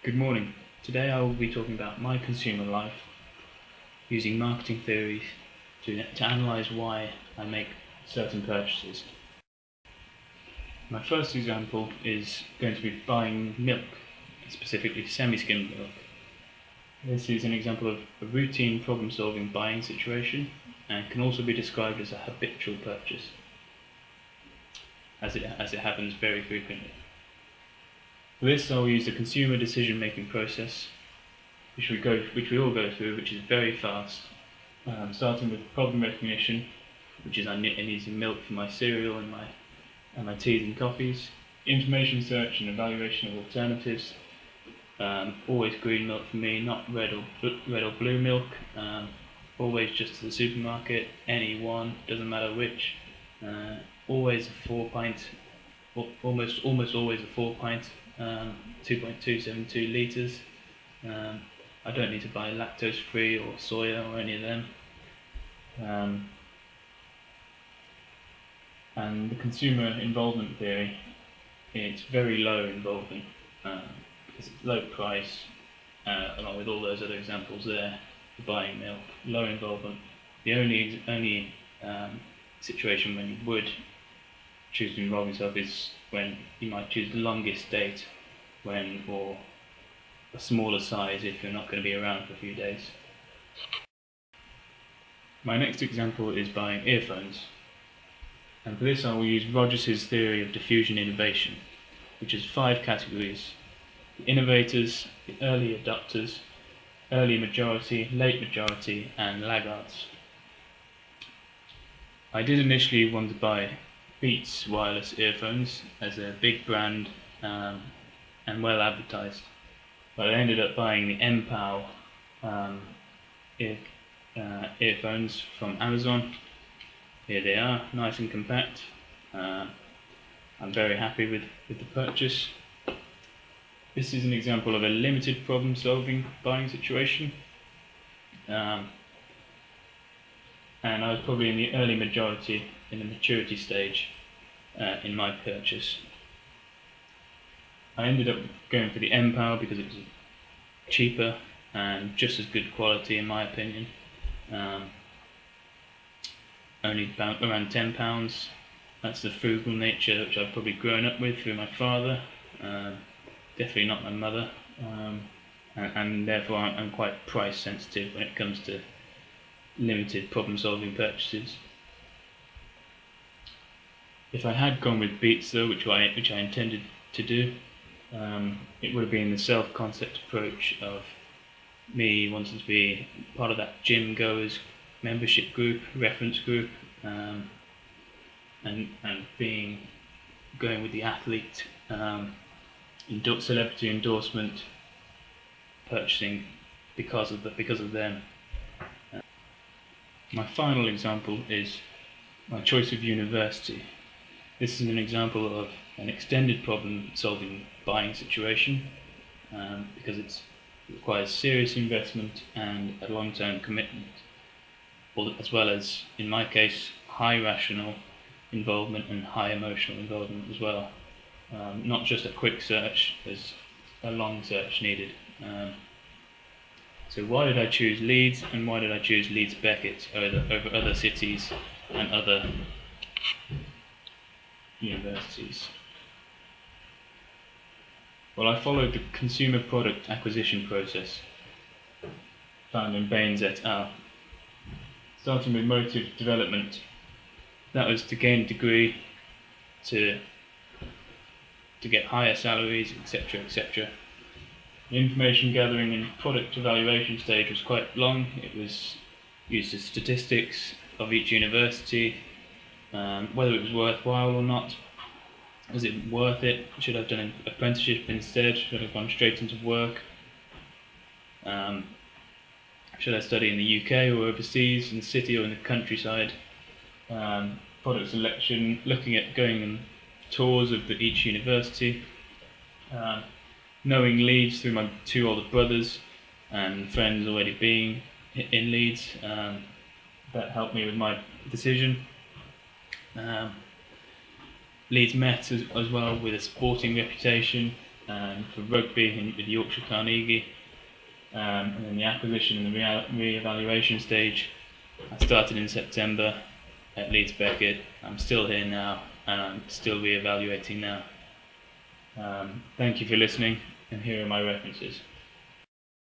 Good morning. Today I will be talking about my consumer life using marketing theories to analyse why I make certain purchases. My first example is going to be buying milk, specifically semi-skimmed milk. This is an example of a routine problem-solving buying situation and can also be described as a habitual purchase, as it happens very frequently. For this, I will use the consumer decision-making process, which we all go through, which is very fast, starting with problem recognition, which is I need some milk for my cereal and my teas and coffees, information search and evaluation of alternatives, always green milk for me, not red or blue milk, always just to the supermarket, any one, doesn't matter which, always a 4 pint, almost always a 4 pint, 2.272 litres. I don't need to buy lactose free or soya or any of them. And the consumer involvement theory, it's very low involving because it's low price, along with all those other examples there for buying milk, low involvement. The only situation when you would choose to involve yourself is when you might choose the longest date or a smaller size if you're not going to be around for a few days. My next example is buying earphones, and for this I will use Rogers' theory of diffusion innovation, which has 5 categories: the innovators, the early adopters, early majority, late majority, and laggards. I did initially want to buy Beats wireless earphones as a big brand and well advertised, but I ended up buying the MPOW earphones from Amazon. Here they are, nice and compact. I'm very happy with the purchase. This is an example of a limited problem solving buying situation, and I was probably in the early majority, in the maturity stage in my purchase. I ended up going for the MPOW because it was cheaper and just as good quality in my opinion. Only around £10. That's the frugal nature which I've probably grown up with through my father, definitely not my mother, and therefore I'm quite price sensitive when it comes to limited problem solving purchases. If I had gone with Beats though, which I intended to do, it would have been the self-concept approach of me wanting to be part of that gym goers membership group, reference group, and going with the athlete, celebrity endorsement purchasing because of them. My final example is my choice of university. This is an example of an extended problem-solving buying situation because it requires serious investment and a long-term commitment, as well as, in my case, high rational involvement and high emotional involvement as well. Not just a quick search, there's a long search needed. So why did I choose Leeds, and why did I choose Leeds Beckett over other cities and other universities? Well, I followed the consumer product acquisition process found in Baines et al. Starting with motive development, that was to gain a degree, to get higher salaries, etc., etc. The information gathering and product evaluation stage was quite long. It was used as statistics of each university, whether it was worthwhile or not. Was it worth it? Should I have done an apprenticeship instead? Should I have gone straight into work? Should I study in the UK or overseas, in the city or in the countryside? Product selection, looking at going on tours of each university. Knowing Leeds through my 2 older brothers and friends already being in Leeds, that helped me with my decision. Leeds Met as well, with a sporting reputation, and for rugby with Yorkshire Carnegie, and then the acquisition and the re-evaluation stage. I started in September at Leeds Beckett. I'm still here now, and I'm still re-evaluating now. Thank you for listening, and here are my references.